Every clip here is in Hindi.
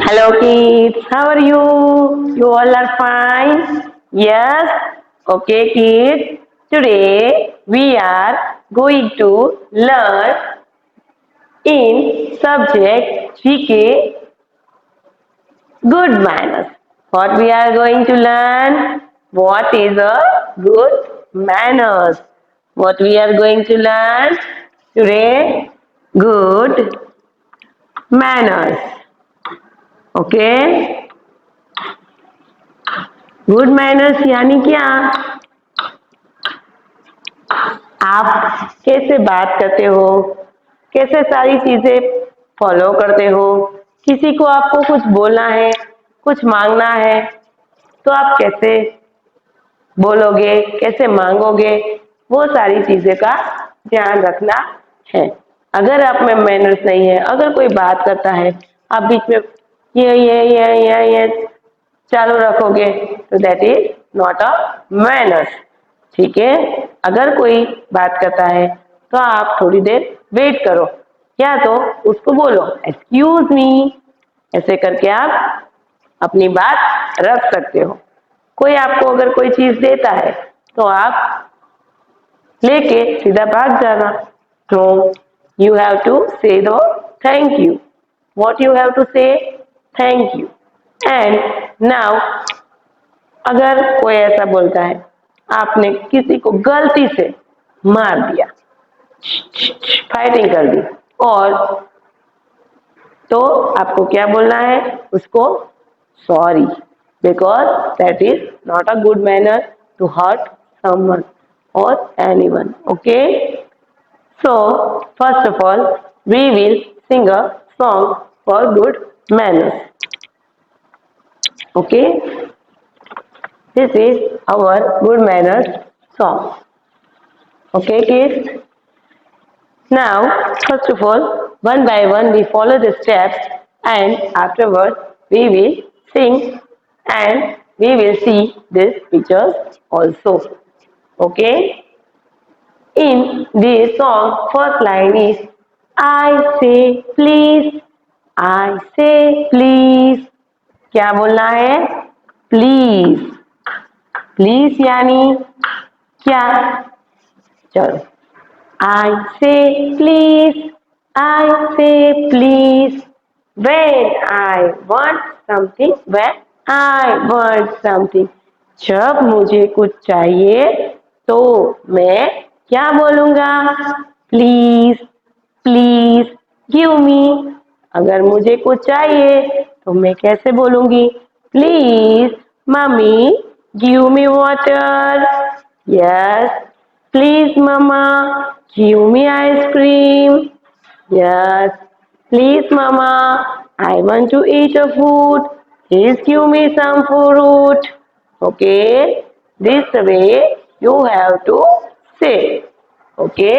Hello kids, how are you? You all are fine? Yes? Okay kids, today we are going to learn in subject GK good manners. What we are going to learn? What is a good manners? What we are going to learn today? Good manners. Okay? Good manners यानी क्या? आप कैसे बात करते हो, कैसे सारी चीजें फॉलो करते हो, किसी को आपको कुछ बोलना है, कुछ मांगना है, तो आप कैसे बोलोगे, कैसे मांगोगे, वो सारी चीजें का ध्यान रखना है। अगर आप में मैनर्स नहीं है, अगर कोई बात करता है, आप बीच में ये चालू रखोगे तो that is not a manners. ठीक है, अगर कोई बात करता है तो आप थोड़ी देर वेट करो, या तो उसको बोलो एक्सक्यूज मी, ऐसे करके आप अपनी बात रख सकते हो। कोई आपको अगर कोई चीज देता है तो आप लेके सीधा भाग जाना। तो यू हैव टू से दो thank you, what you have to say thank you. And now अगर कोई ऐसा बोलता है आपने किसी को गलती से मार दिया, फाइटिंग कर दी, और तो आपको क्या बोलना है उसको? Sorry, because that is not a good manner to hurt someone और anyone. Okay, so first of all we will sing a song for good manners. Okay, this is our good manners song. Okay kids, now first of all one by one we follow the steps, and afterwards we will sing and we will see these pictures also. Okay, in this song first line is I say please, I say please। क्या बोलना है? प्लीज। प्लीज यानी क्या? चलो, आई say please, I say please, when I want something, when I want something. जब मुझे कुछ चाहिए तो मैं क्या बोलूंगा? Please, please give me. अगर मुझे कुछ चाहिए तो मैं कैसे बोलूंगी? Please mummy give me water. Yes, please mamma give me ice cream. Yes, please mamma I want to eat a food, please give me some fruit. Okay, this way you have to say. Okay,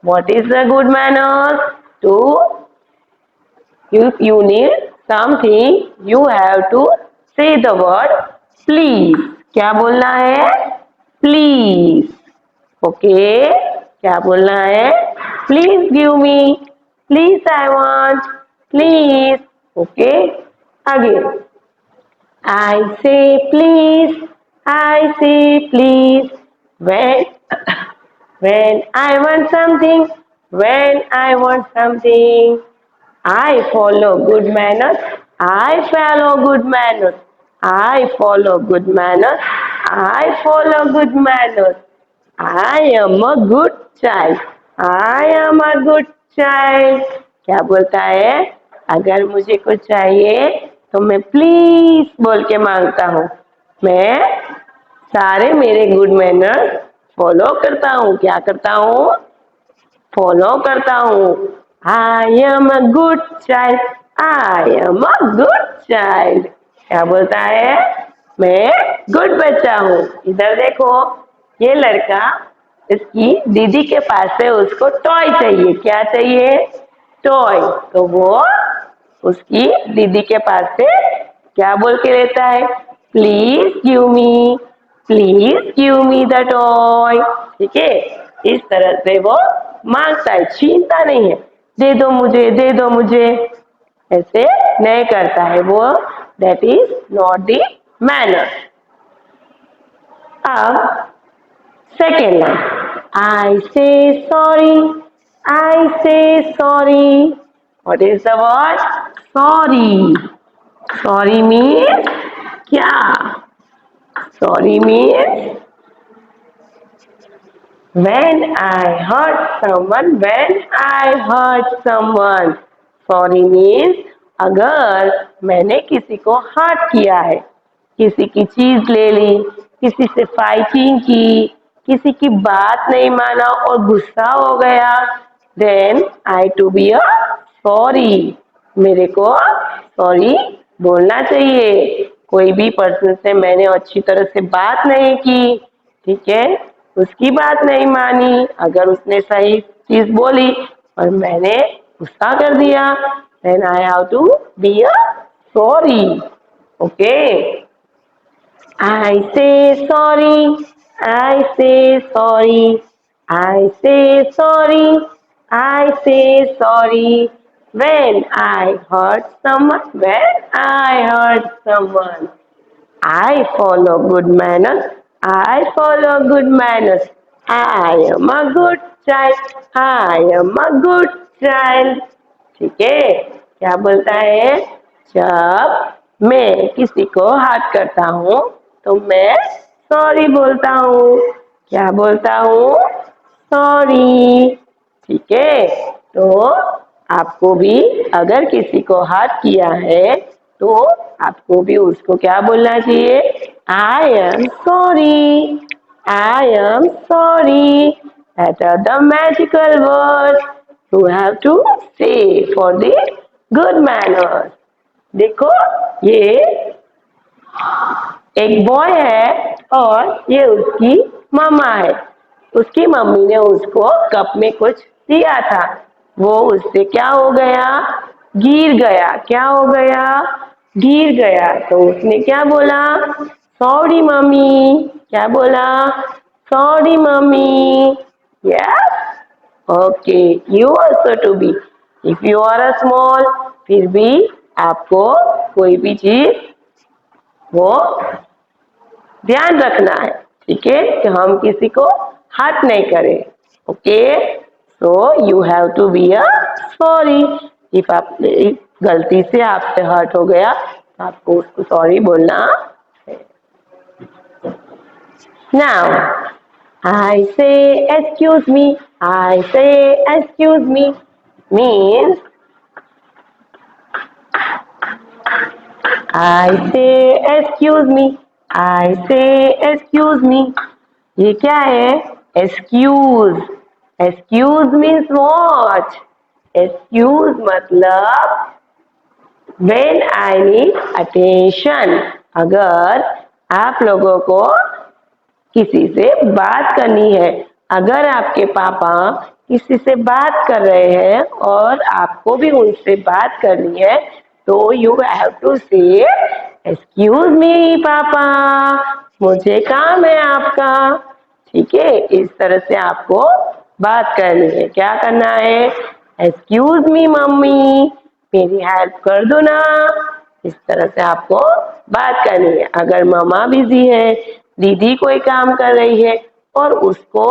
what is the good manners? To if you need something you have to say the word please। क्या बोलना है? प्लीज। ओके, क्या बोलना है? Please give me, please I want, please. Okay, आगे I say please, I say please, when when I want something, when I want something, I follow good manners, I follow good manners, I follow good manners, I follow good manners, I am a good child, I am a good child। क्या बोलता है? अगर मुझे कुछ चाहिए तो मैं प्लीज बोल के मांगता हूँ। मैं सारे मेरे गुड मैनर्स फॉलो करता हूँ। क्या करता हूँ? फॉलो करता हूँ। I am a good child, I am a good child. क्या बोलता है? मैं गुड बच्चा हूँ। इधर देखो, ये लड़का, इसकी दीदी के पास से उसको टॉय चाहिए। क्या चाहिए? टॉय। तो वो उसकी दीदी के पास से क्या बोल के लेता है? Please give me, please give me the toy. ठीक है, इस तरह से वो मांगता है, छीनता नहीं है। दे दो मुझे, दे दो मुझे, ऐसे नहीं करता है वो, that is not the manner. अब second line, I say sorry, I say sorry. What is the word sorry? Sorry means क्या? Sorry means when I hurt someone, when I hurt someone। Sorry means अगर मैंने किसी को हर्ट किया है, किसी की चीज ले ली, किसी से फाइटिंग की, किसी की बात नहीं माना और गुस्सा हो गया, then I to be a sorry. मेरे को सॉरी बोलना चाहिए। कोई भी पर्सन से मैंने अच्छी तरह से बात नहीं की, ठीक है, उसकी बात नहीं मानी, अगर उसने सही चीज बोली और मैंने गुस्सा कर दिया, then I have to be a sorry. Okay, I say sorry, I say sorry, I say sorry, I say sorry when I hurt someone, when I hurt someone। I follow good manners, I follow good manners, I am a good child, I am a good child। ठीक है, क्या बोलता है? जब मैं किसी को हर्ट करता हूँ तो मैं सॉरी बोलता हूँ। क्या बोलता हूँ? सॉरी। ठीक है, तो आपको भी अगर किसी को हर्ट किया है तो आपको भी उसको क्या बोलना चाहिए? I am sorry, I am sorry. That are the magical words you have to say for the good manners. देखो, ये एक बॉय है और ये उसकी मम्मा है। उसकी मम्मी ने उसको कप में कुछ दिया था, वो उससे क्या हो गया? गिर गया। क्या हो गया? गिर गया। तो उसने क्या बोला? Sorry mummy. क्या बोला? Sorry mummy. Yes, okay, you also to be, if you are a small, फिर भी आपको कोई भी चीज वो ध्यान रखना है, ठीक है, कि हम किसी को हर्ट नहीं करें। Okay, so you have to be a sorry. If आप गलती से आपसे हर्ट हो गया तो आपको उसको सॉरी बोलना है। Now I say excuse me, I say excuse me means I say excuse me, I say excuse me. ये क्या है? Excuse. Excuse means what? Excuse मतलब व्हेन आई नीड अटेंशन। अगर आप लोगों को किसी से बात करनी है, अगर आपके पापा किसी से बात कर रहे हैं और आपको भी उनसे बात करनी है, तो you have to say excuse me पापा, मुझे काम है आपका। ठीक है, इस तरह से आपको बात करनी है। क्या करना है? एक्सक्यूज मी मम्मी, मेरी हेल्प कर दो ना। इस तरह से आपको बात करनी है। अगर मामा बिजी है, दीदी कोई काम कर रही है और उसको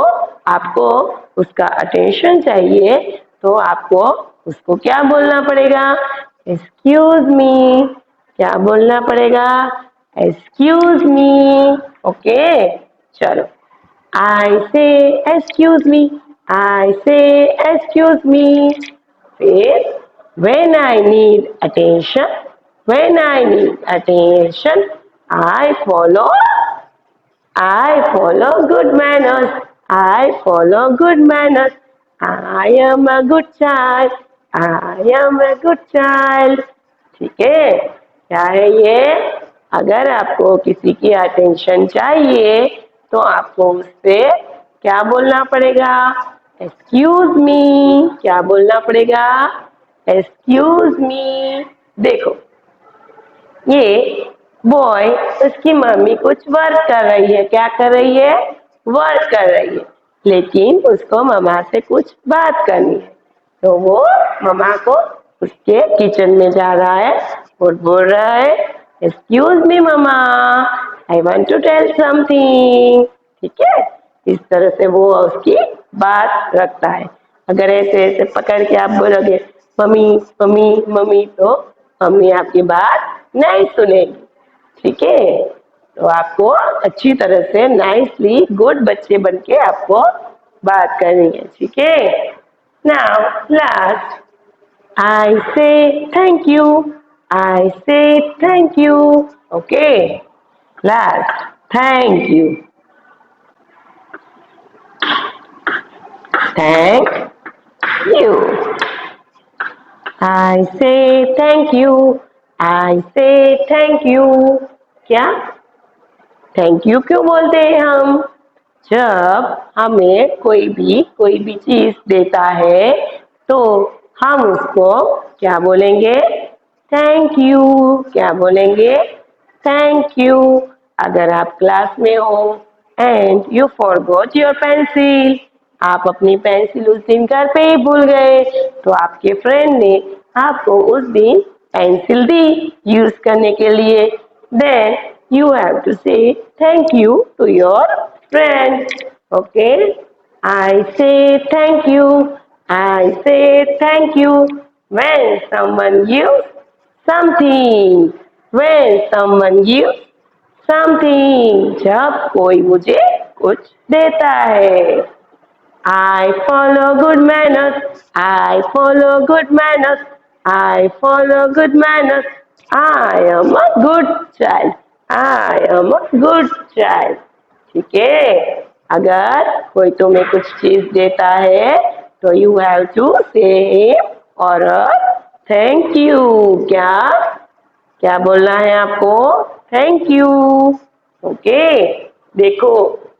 आपको उसका अटेंशन चाहिए, तो आपको उसको क्या बोलना पड़ेगा? Excuse me. क्या बोलना पड़ेगा? Excuse me. ओके, चलो, आई से एक्सक्यूज मी, आई से एक्सक्यूज मी। फिर when I need attention, when I need attention, I follow good manners. I follow good manners. I am a good child. I am a good child। ठीक है, क्या है ये? अगर आपको किसी की अटेंशन चाहिए तो आपको उससे क्या बोलना पड़ेगा? Excuse me. क्या बोलना पड़ेगा? Excuse me. देखो, ये बॉय, उसकी मम्मी कुछ वर्क कर रही है। क्या कर रही है? वर्क कर रही है, लेकिन उसको मम्मा से कुछ बात करनी है, तो वो मम्मा को उसके किचन में जा रहा है और बोल रहा है, excuse me mamma, I want to tell something. ठीक है, इस तरह से वो उसकी बात रखता है। अगर ऐसे ऐसे पकड़ के आप बोलोगे मम्मी मम्मी मम्मी, तो मम्मी आपकी बात नहीं सुनेगी। ठीक है, तो आपको अच्छी तरह से नाइसली गुड बच्चे बन के आपको बात करनी है। ठीक है, now last, I say thank you. I say thank you. Okay. Last. Thank you. Thank you. I say thank you. I say thank you. क्या थैंक यू क्यों बोलते हैं हम? जब हमें कोई भी चीज देता है तो हम उसको क्या बोलेंगे? Thank you. क्या बोलेंगे? Thank you. अगर आप क्लास में हो and you forgot your pencil, आप अपनी पेंसिल उस दिन घर पे ही भूल गए, तो आपके फ्रेंड ने आपको उस दिन पेंसिल दी यूज करने के लिए, then you have to say thank you to your friend. Okay, I say thank you. I say thank you when someone gives something. When someone gives something, जब कोई मुझे कुछ देता है। I follow good manners. I follow good manners. I follow good manners. I am a good child. I am a good child. ठीक है, अगर कोई तुम्हें कुछ चीज देता है तो यू हैव टू से और थैंक यू। क्या क्या बोलना है आपको? Thank you. ओके, देखो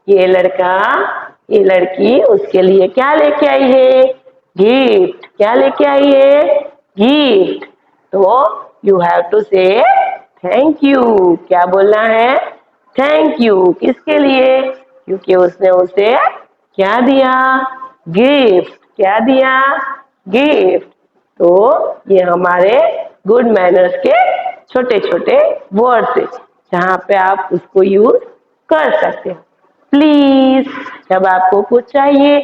ये लड़का ये लड़की उसके लिए क्या लेके आई है? गिफ्ट। क्या लेके आई है? गिफ्ट। तो you have to say thank you. क्या बोलना है? Thank you. किसके लिए? क्योंकि उसने उसे क्या दिया? गिफ्ट। क्या दिया? गिफ्ट। तो ये हमारे गुड मैनर्स के छोटे छोटे वर्ड्स है जहाँ पे आप उसको यूज कर सकते हो। प्लीज, जब आपको कुछ चाहिए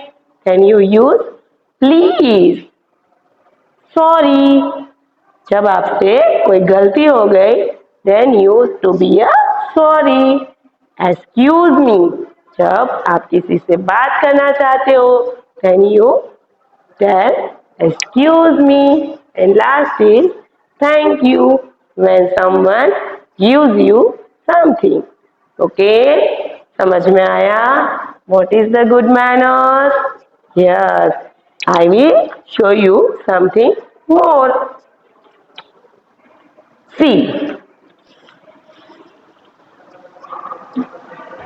can you use please. Sorry, जब आपसे कोई गलती हो गई then use to be a sorry. Excuse me, जब आप किसी से बात करना चाहते हो can you tell excuse me, and last is thank you when someone gives you something. Okay, समझ में आया? What is the good manners? Yes, I will show you something more. See,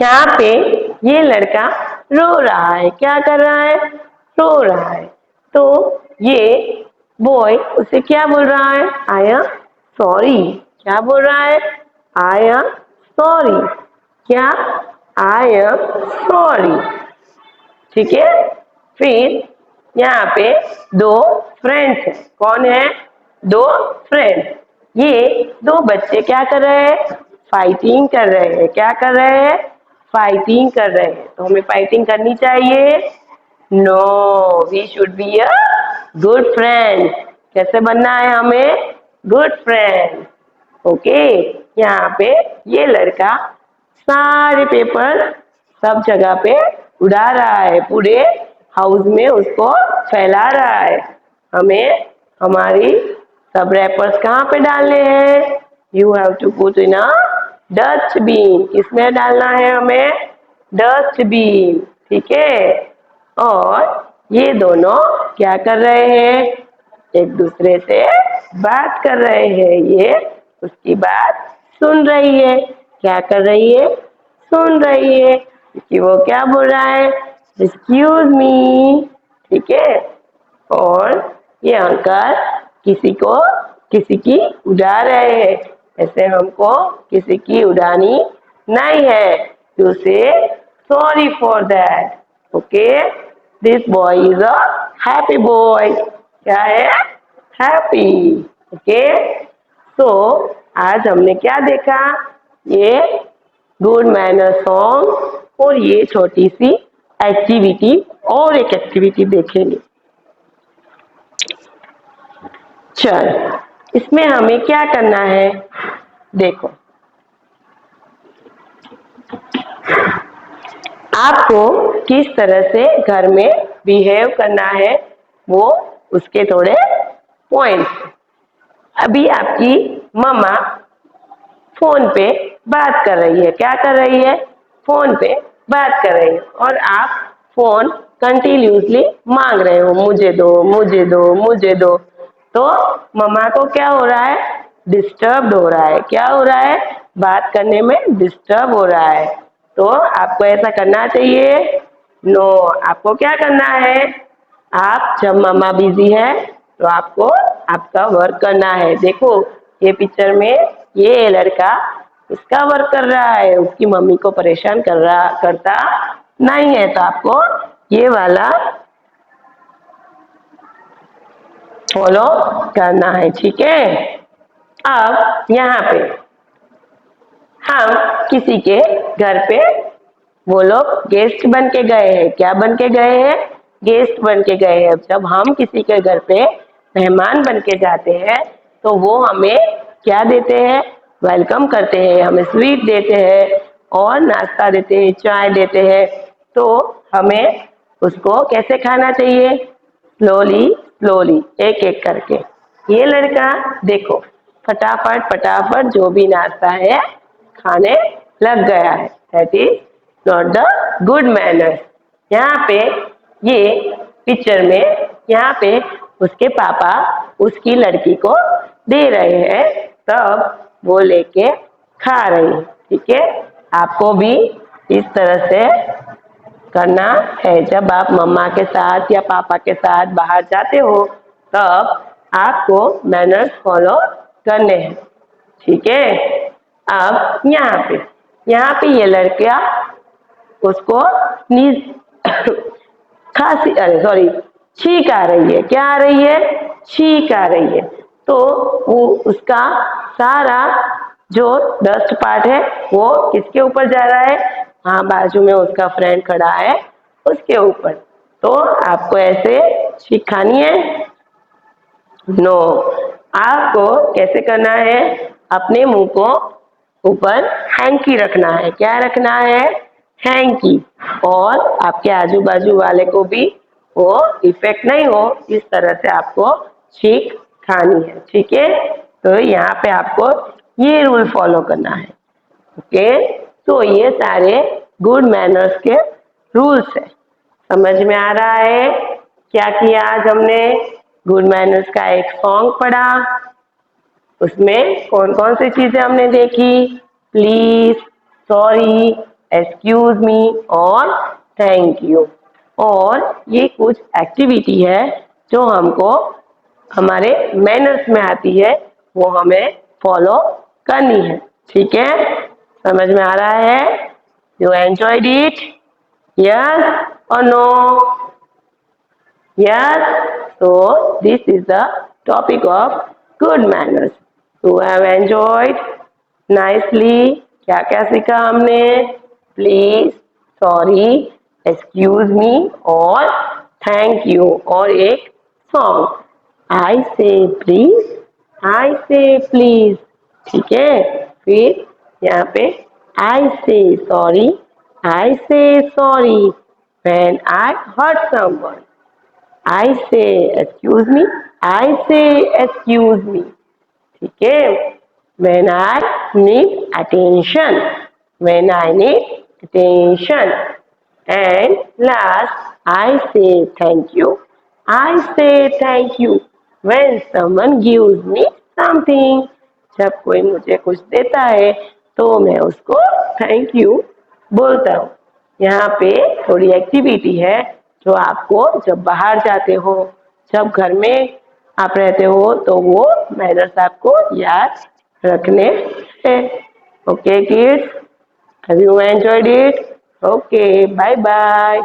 यहाँ पे ये लड़का रो रहा है। क्या कर रहा है? रो रहा है। तो ये बॉय उसे क्या बोल रहा है? I am sorry. क्या बोल रहा है? I am sorry. क्या? I am sorry. ठीक है, फिर यहाँ पे दो फ्रेंड्स हैं। कौन है? दो फ्रेंड्स। ये दो बच्चे क्या कर रहे हैं? फाइटिंग कर रहे हैं। क्या कर रहे हैं? फाइटिंग कर रहे हैं। तो हमें फाइटिंग करनी चाहिए? No, we should be a good friend. कैसे बनना है हमें? Good friend. ओके, यहाँ पे ये लड़का सारे पेपर सब जगह पे उड़ा रहा है, पूरे हाउस में उसको फैला रहा है। हमें हमारी सब रैपर्स कहाँ पे डालने हैं? You have to put in a dustbin. किसमें डालना है हमें? डस्टबिन। ठीक है, और ये दोनों क्या कर रहे हैं? एक दूसरे से बात कर रहे हैं। ये उसकी बात सुन रही है। क्या कर रही है? सुन रही है कि वो क्या बोल रहा है? एक्सक्यूज मी। ठीक है, और ये अंकल किसी की उड़ा रहे हैं। ऐसे हमको किसी की उड़ानी नहीं है। टू से sorry for that. Okay, this boy is a happy boy. क्या है? हैप्पी। ओके, तो आज हमने क्या देखा? ये गुड मैनर सॉन्ग और ये छोटी सी एक्टिविटी, और एक एक्टिविटी देखेंगे। चल, इसमें हमें क्या करना है? देखो, आपको किस तरह से घर में बिहेव करना है, वो उसके थोड़े पॉइंट्स। अभी आपकी मम्मा फोन पे बात कर रही है। क्या कर रही है? फोन पे बात कर रही है, और आप फोन कंटिन्यूसली मांग रहे हो, मुझे दो, मुझे दो, मुझे दो। तो मम्मा को क्या हो रहा है? डिस्टर्ब हो रहा है। क्या हो रहा है? बात करने में डिस्टर्ब हो रहा है। तो आपको ऐसा करना चाहिए? नो। आपको क्या करना है? आप जब मम्मा बिजी है तो आपको आपका वर्क करना है। देखो, ये पिक्चर में ये लड़का उसका वर्क कर रहा है, उसकी मम्मी को परेशान करता नहीं है। तो आपको ये वाला फॉलो करना है, ठीक है? अब यहाँ पे हम किसी के घर पे, वो लोग गेस्ट बन के गए हैं। क्या बन के गए हैं? गेस्ट बन के गए हैं। जब हम किसी के घर पे मेहमान बन के जाते हैं तो वो हमें क्या देते हैं? वेलकम करते हैं, हमें स्वीट देते हैं और नाश्ता देते हैं, चाय देते हैं। तो हमें उसको कैसे खाना चाहिए? स्लोली स्लोली, एक एक करके। ये लड़का देखो, फटाफट फटाफट जो भी नाश्ता है खाने लग गया है। That is not the good manners. यहाँ पे ये पिक्चर में, यहाँ पे उसके पापा उसकी लड़की को दे रहे हैं, तब वो लेके खा रही है। ठीक है, आपको भी इस तरह से करना है। जब आप मम्मा के साथ या पापा के साथ बाहर जाते हो तब आपको मैनर्स फॉलो करने हैं, ठीक है? अब यहाँ पे ये लड़कियां उसको नीज खांसी, अरे सॉरी, छींक आ रही है। क्या आ रही है? छींक आ रही है। तो वो उसका सारा जो डस्ट पार्ट है वो किसके ऊपर जा रहा है? हाँ, बाजू में उसका फ्रेंड खड़ा है उसके ऊपर। तो आपको ऐसे छींक खानी है? नो। आपको कैसे करना है? अपने मुंह को ऊपर हैंकी रखना है। क्या रखना है? हैंकी। और आपके आजू बाजू वाले को भी वो इफेक्ट नहीं हो, इस तरह से आपको छींक खानी है, ठीक है? तो यहाँ पे आपको ये रूल फॉलो करना है। ओके, तो ये सारे गुड मैनर्स के रूल्स है। समझ में आ रहा है? क्या किया आज हमने? गुड मैनर्स का एक सॉन्ग पढ़ा, उसमें कौन कौन सी चीजें हमने देखी? प्लीज, सॉरी, एक्सक्यूज मी और थैंक यू। और ये कुछ एक्टिविटी है जो हमको हमारे मैनर्स में आती है, वो हमें फॉलो करनी है, ठीक है? समझ में आ रहा है? You enjoyed it? यस और no? Yes, so this is the topic of good manners. To have enjoyed nicely. क्या क्या सीखा हमने? प्लीज, सॉरी, एक्सक्यूज मी और थैंक यू, और एक song I say please, I say please, ठीक है? फिर यहाँ पे आई say sorry, I say sorry when I hurt someone. I say excuse me, I say excuse me, ठीक है? When I need attention, when I need attention, and last I say thank you, I say thank you when someone gives me something. जब कोई मुझे कुछ देता है तो मैं उसको थैंक यू बोलता हूँ। यहाँ पे थोड़ी एक्टिविटी है जो आपको जब बाहर जाते हो, जब घर में आप रहते हो, तो वो मैनर्स आपको याद रखने हैं। Okay kids, have you enjoyed it? Okay, bye bye.